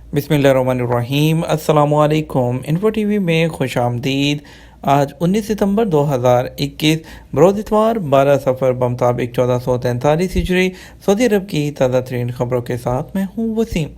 बिस्मिल्लाहिर्रहमानिर्रहीम। अस्सलामुअलैकुम। Info TV में खुश आमदीद। आज 19 सितंबर 2021 बरोज़ इतवार 12 सफ़र बमुताबिक 1443 हिजरी सऊदी अरब की ताज़ा तरीन ख़बरों के साथ मैं हूँ वसीम।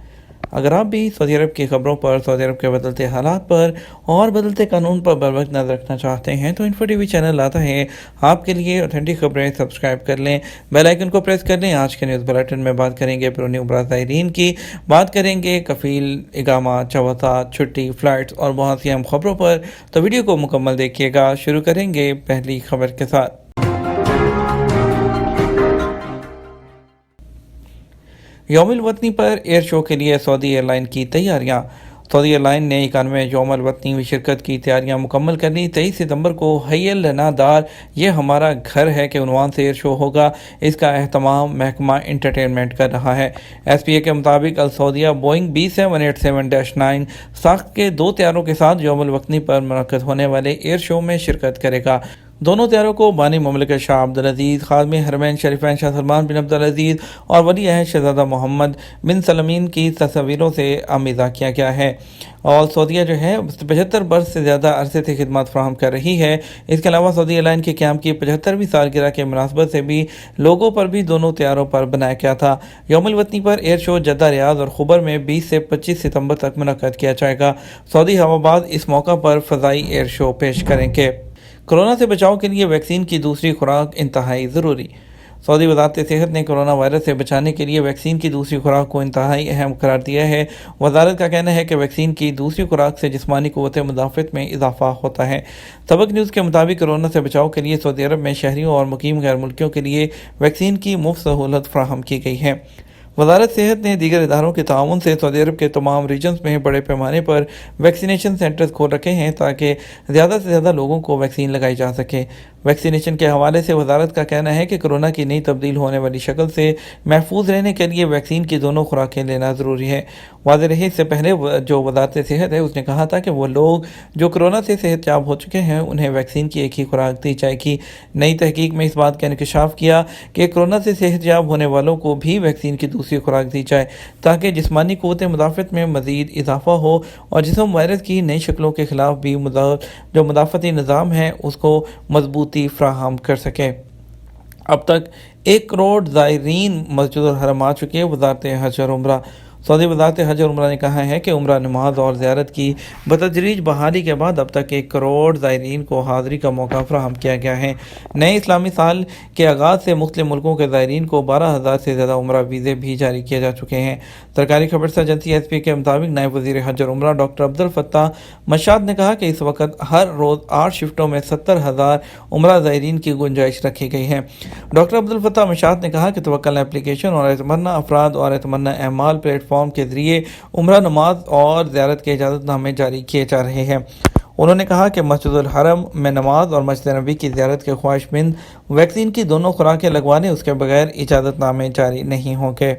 अगर आप भी सऊदी अरब की ख़बरों पर, सऊदी अरब के बदलते हालात पर और बदलते कानून पर बर वक्त नज़र रखना चाहते हैं तो इन्फो टीवी चैनल लाता है आपके लिए ऑथेंटिक खबरें। सब्सक्राइब कर लें, बेल आइकन को प्रेस कर लें। आज के न्यूज़ बुलेटिन में बात करेंगे बैरून उम्रा ज़ायरीन की, बात करेंगे कफ़ील इकामा, चवता, छुट्टी, फ़्लाइट्स और बहुत सी अहम खबरों पर। तो वीडियो को मुकम्मल देखिएगा। शुरू करेंगे पहली खबर के साथ। यौमुल वतनी पर एयर शो के लिए सऊदी एयरलाइन की तैयारियां। सऊदी एयरलाइन ने 91 यौमुल वतनी में शिरकत की तैयारियां मुकम्मल कर ली। 23 सितंबर को हयल लनादार ये हमारा घर है के उन्वान से एयर शो होगा। इसका एहतमाम महकमा इंटरटेनमेंट कर रहा है। SPA के मुताबिक अल सऊदिया बोइंग B787-9 साख्त के 2 तैयारों के साथ यौमुल वतनी पर मुनक्कद होने वाले एयर शो में शिरकत करेगा। दोनों तैयारों को बानी मुमलिकत शाह अब्दुल अजीज़, खादम हरमैन शरीफैन शाह सलमान बिन अब्दुल अजीज़ और वली अहद शहज़ादा मोहम्मद बिन सलमीन की तस्वीरों से आमेज़ा किया गया है। और सऊदीया जो है 75 बरस से ज़्यादा अरसे से खिदमत फराहम कर रही है। इसके अलावा सऊदी एयरलाइन के क़याम की 75वीं सालगिरह के मुनासबत से भी लोगों पर भी दोनों तैयारों पर बनाया गया था। यौमुल वतनी पर एयर शो जद्दा, रियाद और खुबर में 20 से 25 सितंबर तक मुनक्कद किया जाएगा। सऊदी हवाबाज इस मौका पर फ़ज़ाई एयर शो पेश करेंगे। कोरोना से बचाव के लिए वैक्सीन की दूसरी खुराक इंतहाई ज़रूरी। सऊदी वज़ारत सेहत ने कोरोना वायरस से बचाने के लिए वैक्सीन की दूसरी खुराक को इंतहाई अहम करार दिया है। वज़ारत का कहना है कि वैक्सीन की दूसरी खुराक से जिस्मानी क़ुव्वत मुदाफ़त में इजाफा होता है। सबक न्यूज़ के मुताबिक कोरोना से बचाव के लिए सऊदी अरब में शहरियों और मुकीम गैर मुल्कियों के लिए वैक्सीन की मुफ्त सहूलत फ़राहम की गई है। वज़ारत सेहत ने दीगर इदारों के ताउन से सऊदी अरब के तमाम रीजन्स में बड़े पैमाने पर वैक्सीनेशन सेंटर्स खोल रखे हैं ताकि ज़्यादा से ज़्यादा लोगों को वैक्सीन लगाई जा सके। वैक्सीनेशन के हवाले से वज़ारत का कहना है कि कोरोना की नई तब्दील होने वाली शक्ल से महफूज रहने के लिए वैक्सीन की दोनों खुराकें लेना ज़रूरी है। वाज़ेह रहे इससे पहले जो वज़ारत सेहत है उसने कहा था कि वो लोग जो कोरोना से सेहतयाब हो चुके हैं उन्हें वैक्सीन की एक ही खुराक दी जाएगी। नई तहकीक में इस बात का इंकशाफ किया कि कोरोना से सेहतयाब होने वालों को भी वैक्सीन की दूसरी खुराक दी जाए ताकि जिस्मानी क़ुव्वत मुदाफ़त में मज़ीद इजाफा हो और जिस्म वायरस की नई शक्लों के ख़िलाफ़ भी जो मुदाफ़ती निज़ाम है उसको मजबूती फ़राहम कर सके। अब तक 1 करोड़ ज़ायरीन मस्जिदुल हरम आ चुके। वज़ारत हज और उम्रा। सऊदी वज़ारत हज और उम्रा ने कहा है कि उम्रा, नमाज और ज़ियारत की बतदरीज बहाली के बाद अब तक 1 करोड़ ज़ायरीन को हाज़री का मौका फ़राहम किया गया है। नए इस्लामी साल के आगाज़ से मुख्तलिफ मुल्कों के ज़ायरीन को 12,000 से ज़्यादा उम्रा वीज़े भी जारी किए जा चुके हैं। सरकारी खबर एजेंसी SPA के मुताबिक नायब वज़ीर हज और उम्रा डॉक्टर अब्दुल फत्ताह मशाद ने कहा कि इस वक्त हर रोज़ 8 शिफ्टों में 70,000 उम्रा ज़ायरीन की गुंजाइश रखी गई है। डॉक्टर अब्दुल फत्ताह मशाद ने कहा कि तवक्कल एप्लीकेशन और एतमन्ना अफराद और एतमन्ना अमाल प्लेटफॉर्म के ज़रिए उम्रा, नमाज और ज़ियारत के इजाज़तनामे जारी किए जा रहे हैं। उन्होंने कहा कि मस्जिदुल हरम में नमाज और मस्जिद नबी की ज़ियारत के ख्वाहिशमंद वैक्सीन की दोनों खुराकें लगवाने उसके बगैर इजाज़तनामे जारी नहीं होंगे।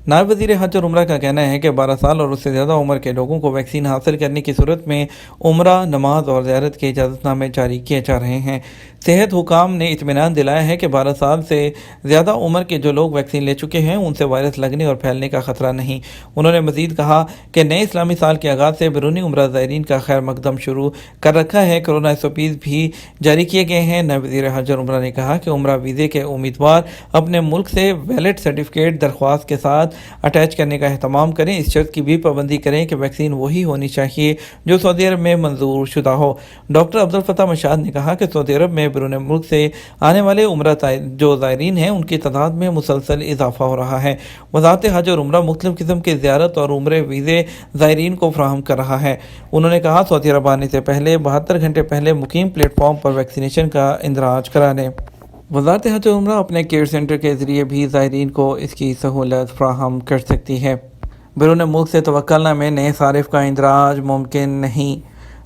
नायब वज़ीर हज और उम्रा का कहना है कि 12 साल और उससे ज़्यादा उम्र के लोगों को वैक्सीन हासिल करने की सूरत में उम्रा, नमाज और ज़ियारत के इजाज़तनामे जारी किए जा रहे हैं। सेहत हुकाम ने इत्मीनान दिलाया है कि 12 साल से ज़्यादा उम्र के जो लोग वैक्सीन ले चुके हैं उनसे वायरस लगने और फैलने का ख़तरा नहीं। उन्होंने मज़ीद कहा कि नए इस्लामी साल के आगाज़ से बैरून उम्रा ज़ायरीन का खैर मकदम शुरू कर रखा है। कोरोना SOPs भी जारी किए गए हैं। नायब वज़ीर हज और उम्रा ने कहा कि उम्रा वीज़े के उम्मीदवार अपने मुल्क से वैलिड सर्टिफिकेट दरख्वास्त के साथ अटैच करने का अहतमाम करें। इस शर्त की भी पाबंदी करें कि वैक्सीन वही होनी चाहिए जो सऊदी अरब में मंजूर शुदा हो। डॉक्टर अब्दुल फत्ताह मशाद ने कहा कि सऊदी अरब में बैरून मुल्क से आने वाले उम्रा जो ज़ायरीन हैं उनकी तादाद में मुसलसल इजाफा हो रहा है। वज़ारत हज और उम्रा मुख्तलिफ किस्म के ज़ियारत और उम्रे वीज़े ज़ायरीन को फराहम कर रहा है। उन्होंने कहा सऊदी अरब आने से पहले 72 घंटे पहले मुकीम प्लेटफॉर्म पर वैक्सीनेशन का इंदराज कराने। वज़ारत हज और उम्रा अपने केयर सेंटर के ज़रिए भी ज़ायरीन को इसकी सहूलत फ़राहम कर सकती है। बैरून मुल्क से तवक्कुलनामे नए सारिफ़ का इंदराज मुमकिन नहीं।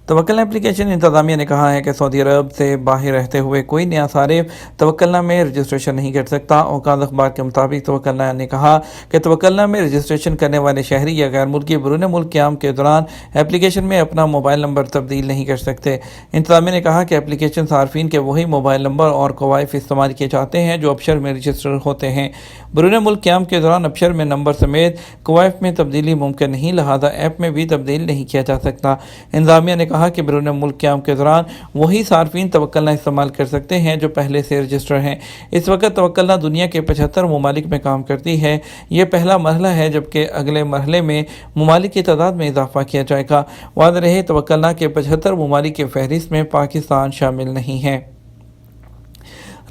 तवक्कलना एप्लीकेशन इंतज़ामिया ने कहा है कि सऊदी अरब से बाहर रहते हुए कोई नया सारिफ तवक्कलना में रजिस्ट्रेशन नहीं कर सकता। औकात अखबार के मुताबिक तवक्कलना ने कहा कि तवक्कलना में रजिस्ट्रेशन करने वाले शहरी या गैर मुल्की बैरून मुल्क क़याम के दौरान एप्लीकेशन में अपना मोबाइल नंबर तब्दील नहीं कर सकते। इंतज़ामिया ने कहा कि एप्लीकेशन सार्फिन के वही मोबाइल नंबर और कवायफ इस्तेमाल किए जाते हैं जो अबशर में रजिस्टर होते हैं। बैरून मुल्क क़याम के दौरान अबशर में नंबर समेत कवायफ में तब्दीली मुमकिन नहीं, लिहाजा ऐप में भी तब्दील नहीं किया जा सकता। इंतज़ामिया ने कहा कि बैरून मुल्क क़याम के दौरान वही सार्फिन तवक्कलना इस्तेमाल कर सकते हैं जो पहले से रजिस्टर हैं। इस वक्त तवक्कलना दुनिया के 75 ममालिक में काम करती है। ये पहला मरहला है, जबकि अगले मरहले में ममालिक की तादाद में इजाफा किया जाएगा। याद रहे तवक्कलना के 75 ममालिक की फहरिस्त में पाकिस्तान शामिल नहीं है।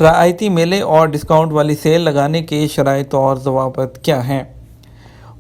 रियायती मेले और डिस्काउंट वाली सेल लगाने के शराइत और ज़वाबित क्या हैं?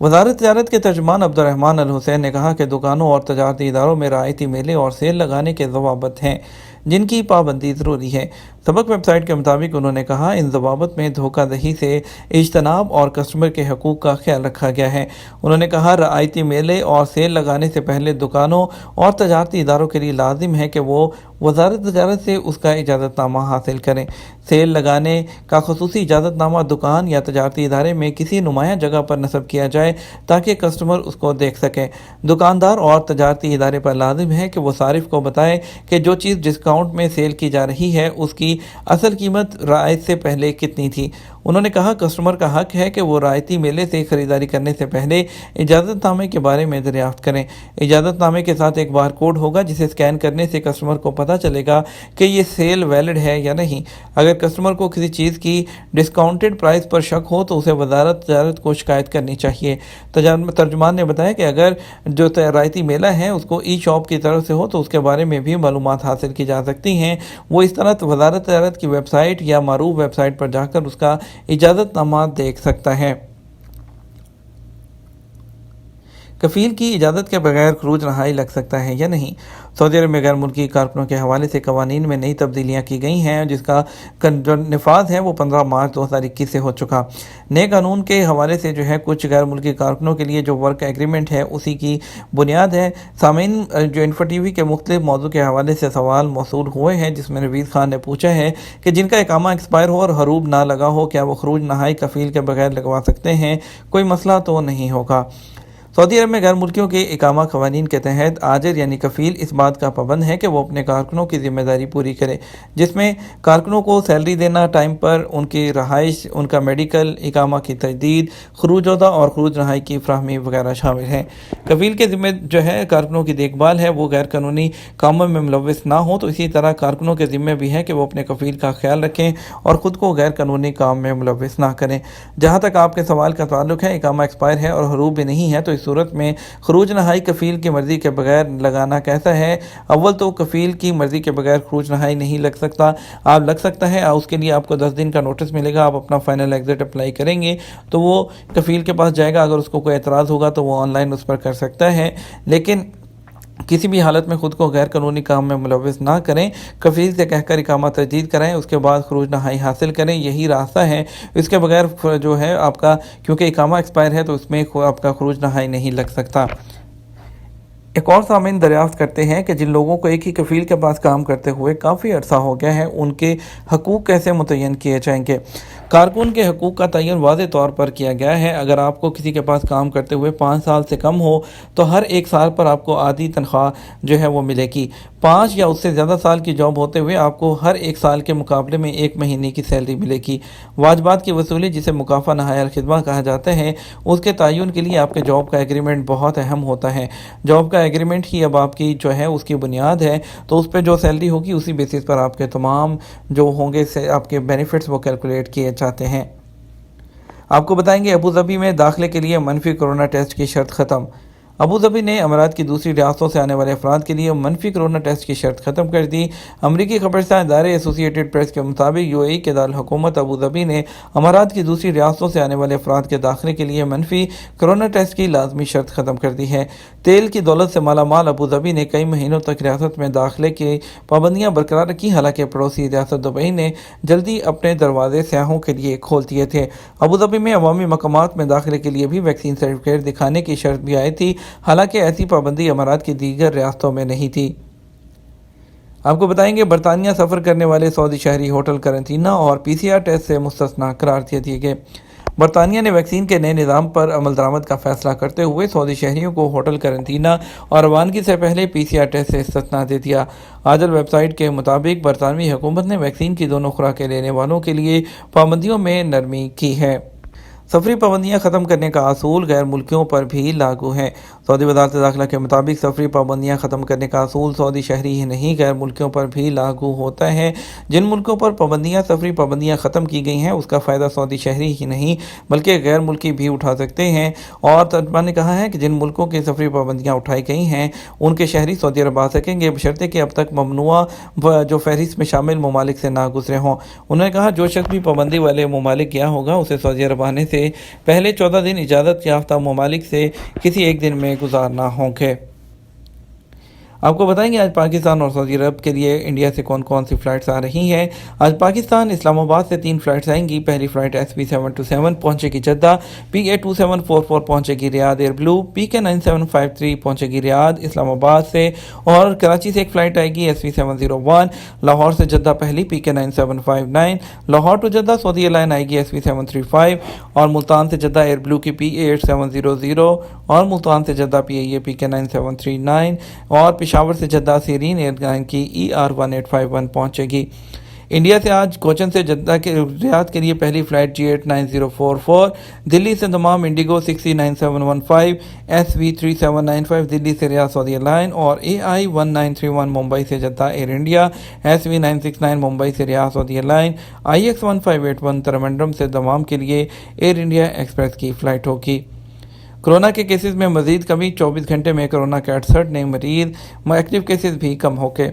वज़ारत तिजारत के तर्जुमान अब्दुर्रहमान अल हुसैन ने कहा कि दुकानों और तजारती इदारों में रियायती मेले और सेल लगाने के ज़वाबित हैं जिनकी पाबंदी ज़रूरी है। सबक वेबसाइट के मुताबिक उन्होंने कहा इन ज़वाबित में धोखाधड़ी से इज्तनाब और कस्टमर के हकूक़ का ख्याल रखा गया है। उन्होंने कहा रियायती मेले और सेल लगाने से पहले दुकानों और तजारती इदारों के लिए लाजिम है कि वो वज़ारत तिजारत से उसका इजाज़तनामा हासिल करें। सेल लगाने का खुसूसी इजाज़तनामा दुकान या तजारती इदारे में किसी नुमाया जगह पर नस्ब किया जाए ताकि कस्टमर उसको देख सकें। दुकानदार और तजारती इदारे पर लाजिम है कि वो सारिफ को बताए कि जो चीज़ डिस्काउंट में सेल की जा रही है उसकी असल कीमत रियायत से पहले कितनी थी। उन्होंने कहा कस्टमर का हक है कि वो रियायती मेले से ख़रीदारी करने से पहले इजाज़तनामे के बारे में दरियाफ्त करें। इजाज़तनामे के साथ एक बार कोड होगा जिसे स्कैन करने से कस्टमर को पता चलेगा कि ये सेल वैलिड है या नहीं। अगर कस्टमर को किसी चीज़ की डिस्काउंटेड प्राइस पर शक हो तो उसे वज़ारत तिजारत को शिकायत करनी चाहिए। तर्जुमान ने बताया कि अगर जो रियायती मेला है उसको ई शॉप की तरफ से हो तो उसके बारे में भी मालूमात हासिल की जा सकती हैं। वो इस तरह वज़ारत तिजारत की वेबसाइट या मारूफ वेबसाइट पर जाकर उसका इजाज़तनामा देख सकता है। कफ़ील की इजाज़त के बगैर खरूज रहाई लग सकता है या नहीं? सऊदी अरब में गैर मुल्की कारकुनों के हवाले से कवानीन में नई तब्दीलियाँ की गई हैं जिसका जो नफाज है वो 15 मार्च 2021 से हो चुका। नए कानून के हवाले से जो है कुछ गैर मुल्की कारकुनों के लिए जो वर्क एग्रीमेंट है उसी की बुनियाद है। सामीन जो इन्फो टीवी के मुख्तलिफ मौजू के हवाले से सवाल मौसूल हुए हैं जिसमें नवीद खान ने पूछा है कि जिनका इकामा एक्सपायर हो और हरूब ना लगा हो क्या वो खरूज नहाई कफ़ील के बगैर लगवा सकते हैं? कोई मसला तो नहीं होगा। सऊदी अरब में गैर मुल्कियों के इकामा क़वानीन के तहत आजिर यानी कफ़ील इस बात का पाबंद है कि वो अपने कारकुनों की ज़िम्मेदारी पूरी करे, जिसमें कारकुनों को सैलरी देना, टाइम पर उनकी रहाइश, उनका मेडिकल, इकामा की तजदीद, खरूजोदा और खरूज रहाई की फ्राहमी वगैरह शामिल हैं। कफ़ील के ज़िम्मे जो है कारकुनों की देखभाल है, वो गैर कानूनी कामों में मुलव्वस ना हो, तो इसी तरह कारकुनों के ज़िम्मे भी है कि वो अपने कफ़ील का ख्याल रखें और ख़ुद को गैर कानूनी काम में मुलव्वस ना करें। जहाँ तक आपके सवाल का ताल्लुक है, इकामा एक्सपायर है और हरूब भी नहीं है तो सूरत में खरूज नहाई कफ़ील की मर्ज़ी के बगैर लगाना कैसा है? अव्वल तो कफ़ील की मर्ज़ी के बगैर खरूज नहाई नहीं लग सकता। आप लग सकता है, उसके लिए आपको 10 दिन का नोटिस मिलेगा। आप अपना फाइनल एग्ज़िट अप्लाई करेंगे तो वो कफ़ील के पास जाएगा। अगर उसको कोई एतराज़ होगा तो वो ऑनलाइन उस पर कर सकता है, लेकिन किसी भी हालत में ख़ुद को गैर कानूनी काम में मुलव्वस ना करें। कफ़ील से कहकर इकामा तजदीद कराएं, उसके बाद खरूज नहाई हासिल करें, यही रास्ता है। इसके बगैर जो है आपका, क्योंकि इकामा एक्सपायर है तो उसमें आपका खरूज नहाई नहीं लग सकता। एक और सामीन दरियाफ्त करते हैं कि जिन लोगों को एक ही कफ़ील के पास काम करते हुए काफ़ी अरसा हो गया है उनके हकूक़ कैसे मुतय्यन किए जाएंगे? कारकुन के हकूक़ का तयन वाज़ेह तौर पर किया गया है। अगर आपको किसी के पास काम करते हुए 5 साल से कम हो तो हर 1 साल पर आपको आधी तनख्वाह जो है वो मिलेगी। 5 या उससे ज़्यादा साल की जॉब होते हुए आपको हर 1 साल के मुकाबले में 1 महीने की सैलरी मिलेगी। वाजबात की वसूली, जिसे मुकाफ़ा नहायर खिदमत कहा जाता है, उसके तयन के लिए आपके जॉब का एग्रीमेंट बहुत अहम होता है। जॉब का एग्रीमेंट ही अब आपकी जो है उसकी बुनियाद है, तो उस पर जो सैलरी होगी उसी बेसिस पर आपके तमाम जो होंगे से आपके बेनिफिट्स वो कैलकुलेट किए जाते हैं। आपको बताएंगे अबू धाबी में दाखिले के लिए मनफी कोरोना टेस्ट की शर्त ख़त्म। अबू धाबी ने अमारात की दूसरी रियासतों से आने वाले अफराद के लिए मनफी कोरोना टेस्ट की शर्त ख़त्म कर दी। अमरीकी खबरसां इदारे एसोसिएटेड प्रेस के मुताबिक यूएई के दारुल हुकूमत अबू धाबी ने अमारात की दूसरी रियासतों से आने वाले अफराद के दाखिले के लिए मनफी कोरोना टेस्ट की लाजमी शर्त ख़त्म कर दी है। तेल की दौलत से मालामाल अबू धाबी ने कई महीनों तक रियासत में दाखिले की पाबंदियाँ बरकरार रखी। हालांकि पड़ोसी रियासत दुबई ने जल्दी अपने दरवाजे सयाहों के लिए खोल दिए थे। अबू धाबी में अवामी मकामात में दाखिले के लिए भी वैक्सीन सर्टिफिकेट दिखाने की शर्त भी आई थी। हालांकि ऐसी पाबंदी अमारात की दीगर रियासतों में नहीं थी। آپ کو بتائیں گے برطانیہ سفر کرنے والے سعودی شہری ہوٹل قرنطینہ اور PCR ٹیسٹ سے مستثنا قرار دے دیے گئے۔ برطانیہ نے ویکسین کے نئے نظام پر عمل درآمد کا فیصلہ کرتے ہوئے سعودی شہریوں کو ہوٹل قرنطینہ اور روانگی سے پہلے PCR ٹیسٹ سے استثنا دے دیا۔ آجل ویب سائٹ کے مطابق برطانوی حکومت نے ویکسین کی دونوں خوراکیں لینے والوں کے لیے پابندیوں میں نرمی کی ہے۔ سفری پابندیاں ختم کرنے کا اصول غیر ملکیوں پر بھی لاگو ہے۔ سعودی وزارت داخلہ کے مطابق سفری پابندیاں ختم کرنے کا اصول سعودی شہری ہی نہیں غیر ملکیوں پر بھی لاگو ہوتا ہے۔ جن ملکوں پر سفری پابندیاں ختم کی گئی ہیں اس کا فائدہ سعودی شہری ہی نہیں بلکہ غیر ملکی بھی اٹھا سکتے ہیں، اور ترجمان نے کہا ہے کہ جن ملکوں کی سفری پابندیاں اٹھائی گئی ہیں ان کے شہری سعودی عرب آ سکیں گے بشرطے کہ اب تک ممنوعہ جو فہرست میں شامل ممالک سے نہ گزرے ہوں۔ انہوں نے کہا جو شخص بھی پابندی والے ممالک گیا ہوگا اسے سعودی عرب آنے سے پہلے 14 دن اجازت یافتہ ممالک سے کسی ایک دن میں گزارنا ہوں گے۔ آپ کو بتائیں گے آج پاکستان اور سعودی عرب کے لیے انڈیا سے کون کون سی فلائٹس آ رہی ہیں۔ آج پاکستان اسلام آباد سے 3 فلائٹس آئیں گی۔ پہلی فلائٹ SP727 پہنچے گی جدہ، PA2744 پہنچے گی ریاض ایئر بلو، PK9753 پہنچے گی ریاض اسلام آباد سے، اور کراچی سے ایک فلائٹ آئے گی SP701 لاہور سے جدہ پہلی PK9759، Lahore to Jeddah Saudi airline آئے گی SP735، اور ملتان سے جدہ ایئر بلو کی PA8700، اور ملتان سے جدہ PIA PK9739، اور پشاور سے جدہ سیرین ایئر لائن کی ER1851 پہنچے گی۔ انڈیا سے آج کوچن سے جدہ کے ریاض کے لیے پہلی فلائٹ G89044، دلی سے دمام انڈیگو 609715، SV3795 دلی سے ریاض سعودی ایئر لائن، اور AI1931 ممبئی سے Jeddah year India, SV969 Mumbai سے ریاض سعودی ایئر لائن، IX1581 ترمنڈرم سے دمام کے لیے ایئر انڈیا ایکسپریس کی فلائٹ ہوگی۔ کورونا کے کیسز میں مزید کمی، 24 گھنٹے میں کورونا کے 68 نئے مریض، ایکٹیو کیسز بھی کم ہو گئے۔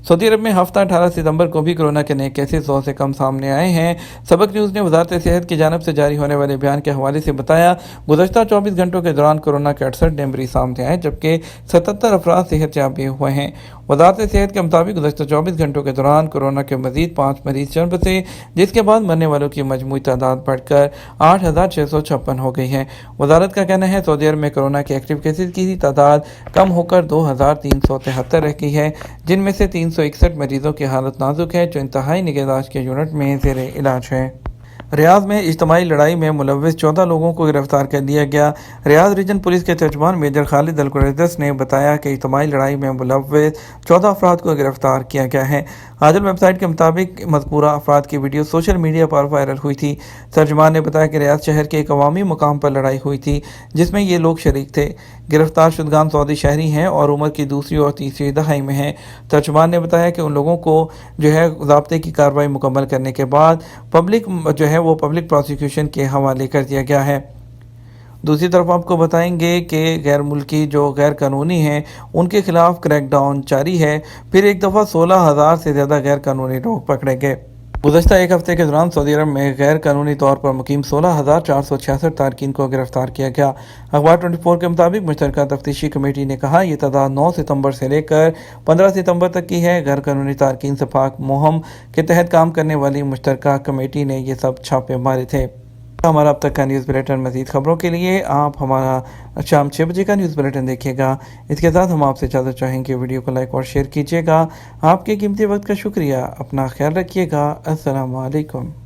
سعودی عرب میں ہفتہ 18 ستمبر کو بھی کورونا کے نئے کیسز 100 سے کم سامنے آئے ہیں۔ سبق نیوز نے وزارت صحت کی جانب سے جاری ہونے والے بیان کے حوالے سے بتایا، گزشتہ 24 گھنٹوں کے دوران کورونا کے 68 نئے مریض سامنے آئے جبکہ 77 افراد صحت یاب بھی ہوئے ہیں۔ وزارت صحت کے مطابق گزشتہ 24 گھنٹوں کے دوران کورونا کے مزید 5 مریض جان بسے، جس کے بعد مرنے والوں کی مجموعی تعداد بڑھ کر 8656 ہو گئی ہے۔ وزارت کا کہنا ہے سعودی عرب میں کورونا کے ایکٹیو کیسز کی تعداد کم ہو کر 2373 رہ گئی ہے، جن میں سے 361 مریضوں کی حالت نازک ہے جو انتہائی نگہداشت کے یونٹ میں زیر علاج ہیں۔ ریاض میں اجتماعی لڑائی میں ملوث 14 لوگوں کو گرفتار کر لیا گیا۔ ریاض ریجن پولیس کے ترجمان میجر خالد القریدس نے بتایا کہ اجتماعی لڑائی میں ملوث 14 افراد کو گرفتار کیا گیا ہے۔ آجل ویب سائٹ کے مطابق مذکورہ افراد کی ویڈیو سوشل میڈیا پر وائرل ہوئی تھی۔ ترجمان نے بتایا کہ ریاض شہر کے ایک عوامی مقام پر لڑائی ہوئی تھی جس میں یہ لوگ شریک تھے۔ گرفتار شدگان سعودی شہری ہیں اور عمر کی دوسری اور تیسری دہائی میں ہیں۔ ترجمان نے بتایا کہ ان لوگوں کو ضابطے کی کارروائی مکمل کرنے کے بعد پبلک پروسیکیوشن کے حوالے کر دیا گیا ہے۔ دوسری طرف آپ کو بتائیں گے کہ غیر ملکی جو غیر قانونی ہیں ان کے خلاف کریک ڈاؤن جاری ہے۔ پھر ایک دفعہ 16,000 سے زیادہ غیر قانونی لوگ پکڑے گئے۔ گزشتہ ایک ہفتے کے دوران سعودی عرب میں غیر قانونی طور پر مقیم 16,466 تارکین کو گرفتار کیا گیا۔ اخبار 24 کے مطابق مشترکہ تفتیشی کمیٹی نے کہا یہ تعداد 9 ستمبر سے لے کر 15 ستمبر تک کی ہے۔ غیر قانونی تارکین سے پاک مہم کے تحت کام کرنے والی مشترکہ کمیٹی نے یہ سب چھاپے مارے تھے۔ ہمارا اب تک کا نیوز بلیٹن، مزید خبروں کے لیے آپ ہمارا شام 6 بجے کا نیوز بلیٹن دیکھیے گا۔ اس کے ساتھ ہم آپ سے اجازت چاہیں گے ویڈیو کو لائک اور شیئر کیجیے گا۔ آپ کے قیمتی وقت کا شکریہ۔ اپنا خیال رکھیے گا۔ السلام علیکم۔